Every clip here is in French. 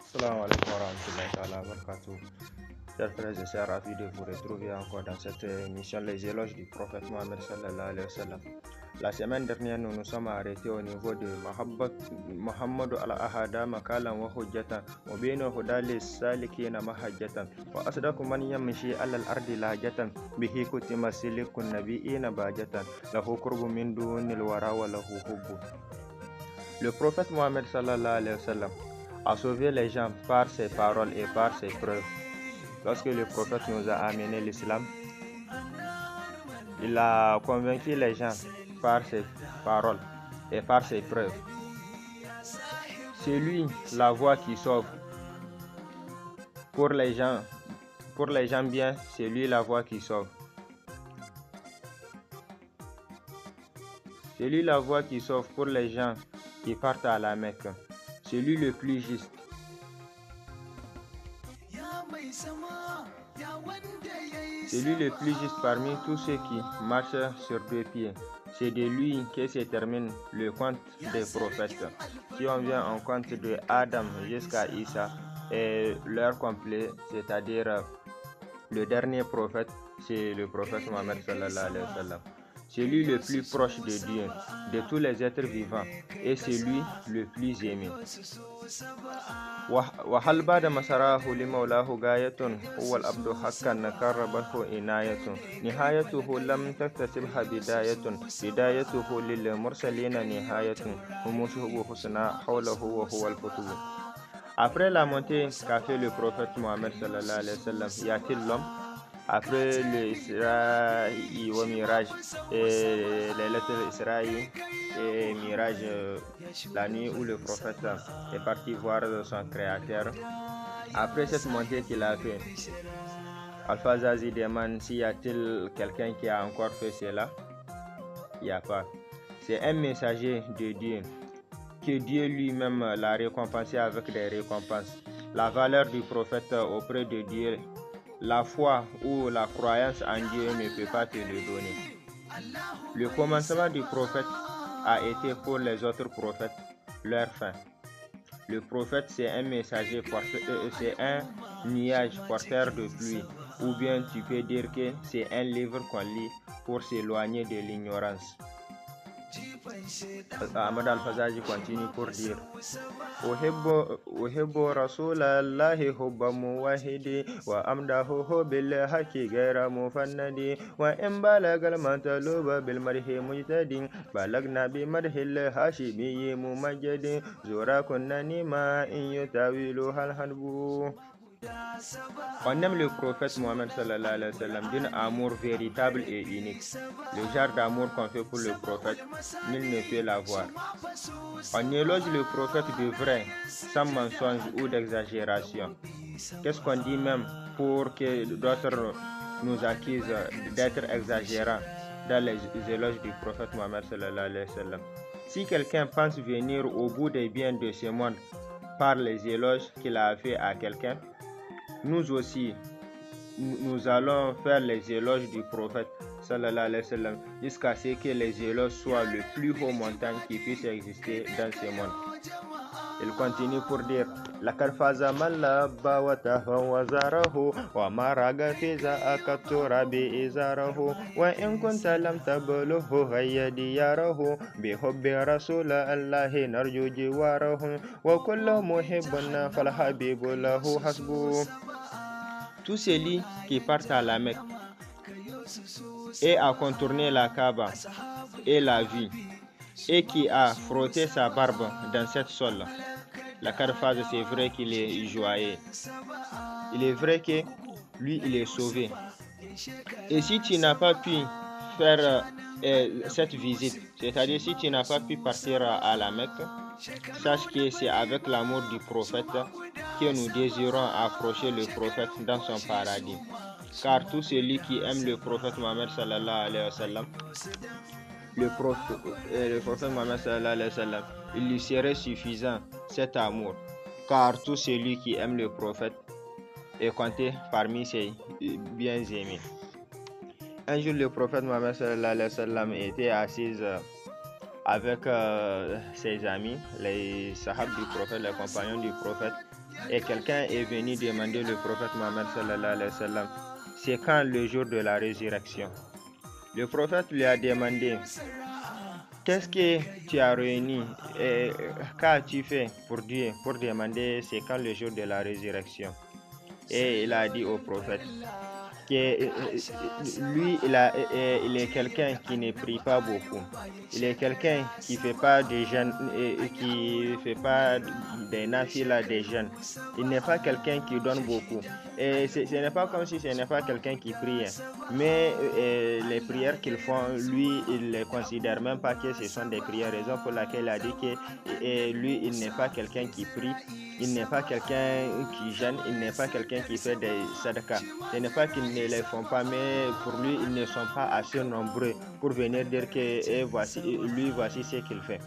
Salam alaikum wa rahmatullahi wa barakatuh. Chers frères et sœurs, ravi de vous retrouver encore dans cette émission Les éloges du prophète Mohammed sallallahu alayhi wa sallam. La semaine dernière, nous nous sommes arrêtés au niveau de Muhammadu al-Ahada makalan wa hujjatan wa bayna hudali salikina mahajjatan wa asdaqu man yamshi ala al-ardi lahjatan bihi kutima silikun nabiyina bahjatan lahu qurbu min dunil wara wa lahu hubbu. Le prophète Mohammed sallallahu alayhi wa sallam a sauvé les gens par ses paroles et par ses preuves. Lorsque le prophète nous a amené l'islam, il a convaincu les gens par ses paroles et par ses preuves. C'est lui la voie qui sauve. Pour les gens bien, c'est lui la voie qui sauve. C'est lui la voie qui sauve pour les gens qui partent à la Mecque. C'est lui le plus juste. C'est lui le plus juste parmi tous ceux qui marchent sur deux pieds. C'est de lui que se termine le conte des prophètes. Si on vient en compte de Adam jusqu'à Isa et l'heure complète, c'est-à-dire le dernier prophète, c'est le prophète Mohammed sallallahu alayhi wa sallam. C'est lui le plus proche de Dieu, de tous les êtres vivants, et c'est lui le plus aimé. وهل بعد مسراه لمولاه غاية هو العبد حقا قربته عناية نهايته لم تكتسبها بدايته للمرسلين نهاية هم شهب حسنى حوله وهو الكتب. Après la montée qu'a fait le prophète Mohammed sallallahu alayhi wa sallam, y a-t-il l'homme? Après le Israël au Mirage et les lettres Israël et Mirage, la nuit où le prophète est parti voir son créateur, après cette montée qu'il a fait, Alpha Zazi demande s'il y a-t-il quelqu'un qui a encore fait cela? Il n'y a pas. C'est un messager de Dieu, que Dieu lui-même l'a récompensé avec des récompenses. La valeur du prophète auprès de Dieu, la foi ou la croyance en Dieu ne peut pas te le donner. Le commencement du prophète a été pour les autres prophètes leur fin. Le prophète, c'est un messager c'est un nuage porteur de pluie, ou bien tu peux dire que c'est un livre qu'on lit pour s'éloigner de l'ignorance. Ahmad Al-Fazaji continue pour dire Uhibbu Rasulallahi hubba muwahidi wa amdahu bil haqi ghayra mufannadi wa in balagal mataluba bil marhi mujtadin balagna bi marhil hashimi mumajjadin zura kunnani ma in yutawilu hal hadbu. On aime le prophète Mohammed sallallahu alayhi wa sallam d'un amour véritable et unique. Le genre d'amour qu'on fait pour le prophète, nul ne peut l'avoir. On éloge le prophète de vrai, sans mensonge ou d'exagération. Qu'est-ce qu'on dit même pour que d'autres nous accusent d'être exagérants dans les éloges du prophète Mohammed sallallahu alayhi wa sallam? Si quelqu'un pense venir au bout des biens de ce monde par les éloges qu'il a fait à quelqu'un, nous aussi, nous allons faire les éloges du prophète sallallahu alayhi wa sallam jusqu'à ce que les éloges soient le plus haut montagne qui puisse exister dans ce monde. Il continue pour dire لقد فاز من لبى وزاره وما راغ في ذاك التراب إزاره وإن كنت لم تبلغه هيا دياره بحب رسول الله نرجو جواره وكل محب فالحبيب له حسبه. Tous celui qui part à la Mecque et a contourné la Kaaba et l'a vu et qui a frotté sa barbe dans cette sol, la carphase, c'est vrai qu'il est joyeux. Il est vrai que lui, il est sauvé. Et si tu n'as pas pu faire cette visite, c'est-à-dire si tu n'as pas pu partir à la Mecque, sache que c'est avec l'amour du prophète que nous désirons approcher le prophète dans son paradis. Car tout celui qui aime le prophète Mohammed sallallahu alayhi wa sallam, le prophète Mohammed sallallahu alayhi wa sallam, il lui serait suffisant cet amour. Car tout celui qui aime le prophète est compté parmi ses bien-aimés. Un jour, le prophète Mohammed sallallahu alayhi wa sallam était assis avec ses amis, les sahab du prophète, les compagnons du prophète, et quelqu'un est venu demander le prophète Mohammed sallallahu alayhi wa sallam, c'est quand le jour de la résurrection? Le prophète lui a demandé, qu'est-ce que tu as réuni et qu'as-tu fait pour Dieu pour demander c'est quand le jour de la résurrection? Et il a dit au prophète que lui, il est quelqu'un qui ne prie pas beaucoup. Il est quelqu'un qui fait pas des jeûnes, qui fait pas des nafilas des jeûnes. Il n'est pas quelqu'un qui donne beaucoup. Et ce n'est pas comme si ce n'est pas quelqu'un qui prie. Mais les prières qu'ils font, lui, il ne considère même pas que ce sont des prières. Raison pour laquelle il a dit que lui, il n'est pas quelqu'un qui prie. Il n'est pas quelqu'un qui jeûne, il n'est pas quelqu'un qui fait des sadaqas. Ce n'est pas qu'ils ne les font pas, mais pour lui, ils ne sont pas assez nombreux pour venir dire que voici ce qu'il fait.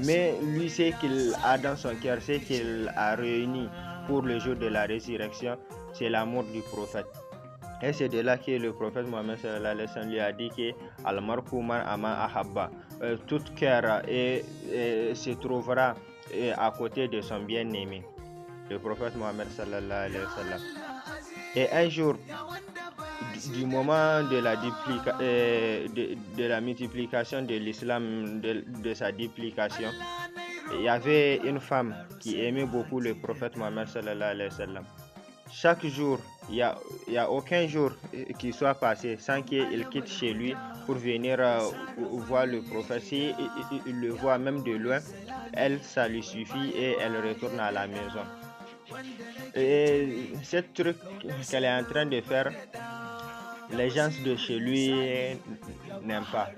Mais lui, ce qu'il a dans son cœur, ce qu'il a réuni pour le jour de la résurrection, c'est l'amour du prophète. Et c'est de là que le prophète Mohammed sallallahu alayhi wa sallam lui a dit que Al-Marku man ama ahabba, tout cœur se trouvera à côté de son bien-aimé, le prophète Mohammed sallallahu alayhi wa sallam. Et un jour, du moment de la multiplication de l'islam, de sa duplication, il y avait une femme qui aimait beaucoup le prophète Mohammed sallallahu alayhi wa sallam. Chaque jour, il y a aucun jour qui soit passé sans qu'il quitte chez lui pour venir voir le prophète. Si il le voit même de loin, elle, ça lui suffit et elle retourne à la maison. Et ce truc qu'elle est en train de faire, les gens de chez lui n'aiment pas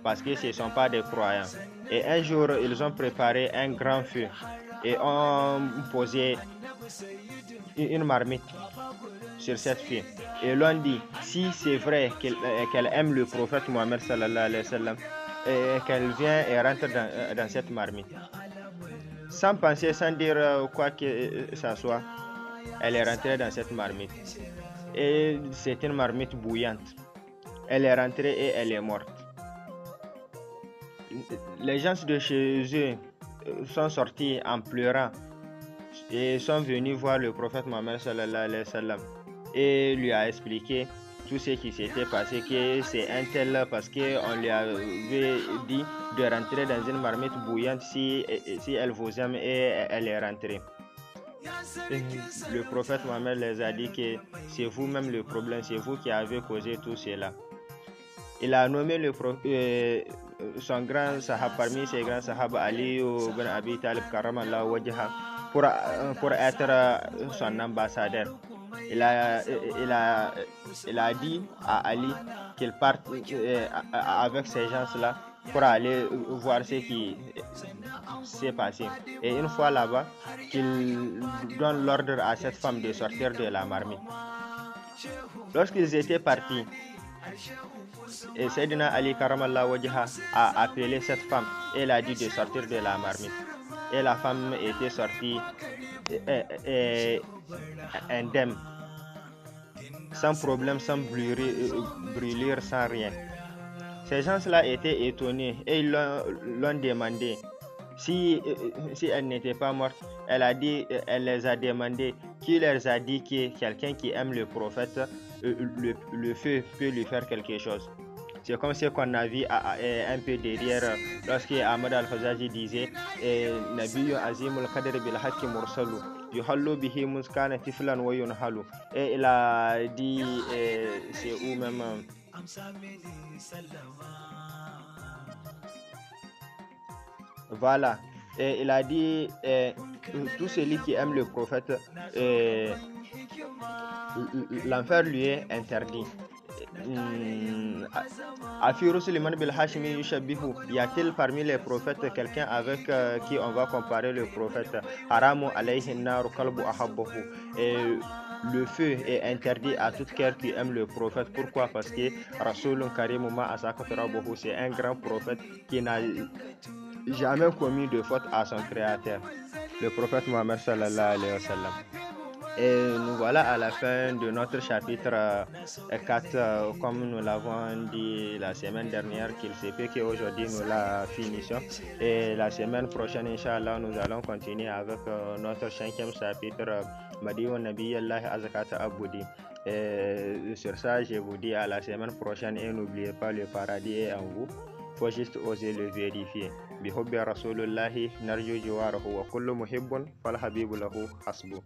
parce que ce ne sont pas des croyants. Et un jour, ils ont préparé un grand feu et ont posé une marmite sur cette fille. Et l'on dit, si c'est vrai qu'elle aime le prophète Mohammed sallallahu alayhi wa sallam, qu'elle vient et rentre dans cette marmite. Sans penser, sans dire quoi que ce soit, elle est rentrée dans cette marmite. Et c'est une marmite bouillante. Elle est rentrée et elle est morte. Les gens de chez eux sont sortis en pleurant et sont venus voir le prophète Mohammed sallallahu alayhi wa sallam et lui a expliqué tout ce qui s'était passé, que c'est un tel parce qu'on lui avait dit de rentrer dans une marmite bouillante si elle vous aime, et elle est rentrée. Le prophète Mohammed les a dit que c'est vous-même le problème, c'est vous qui avez causé tout cela. Il a nommé son grand sahab, parmi ses grands sahab, Ali ibn Abi Talib karamallahu wajha, pour être son ambassadeur. Il a dit à Ali qu'il parte avec ces gens-là pour aller voir ce qui s'est passé. Et une fois là-bas, qu'il donne l'ordre à cette femme de sortir de la marmite. Lorsqu'ils étaient partis, et Sayyidina Ali karamallahu wajha a appelé cette femme et elle a dit de sortir de la marmite. Et la femme était sortie indemne, sans problème, sans brûlure, sans rien. Ces gens-là étaient étonnés et ils l'ont demandé si elle n'était pas morte. Elle les a demandé qui leur a dit que quelqu'un qui aime le prophète, le feu peut lui faire quelque chose. C'est comme ce qu'on a vu un peu derrière lorsque Ahmad al-Fazaji disait Nabiyyu azimul qadr bil haqqi mursalu yuhallu bihi muskana tiflan wa yunhalu. Et il a dit c'est où même voilà, et il a dit tout celui qui aime le prophète, l'enfer lui est interdit. Y a-t-il parmi les prophètes quelqu'un avec qui on va comparer le prophète? Haramu alayhi naru kalbu ahabbahu. Et le feu est interdit à tout cœur qui aime le prophète. Pourquoi? Parce que Rasulun Karim ma asakatarabahu, c'est un grand prophète qui n'a jamais commis de faute à son créateur, le prophète Mohammed sallallahu alayhi wa sallam. Et nous voilà à la fin de notre chapitre 4. Comme nous l'avons dit la semaine dernière, qu'il se peut qu'aujourd'hui nous la finissions. Et la semaine prochaine, Inch'Allah, nous allons continuer avec notre 5e chapitre, Madiou Nabi Allah Azakata Aboudi. Et sur ça, je vous dis à la semaine prochaine et n'oubliez pas, le paradis est en vous. Faut juste oser le vérifier. بحب رسول الله نرجو جواره وكل محب فالحبيب له حسبه.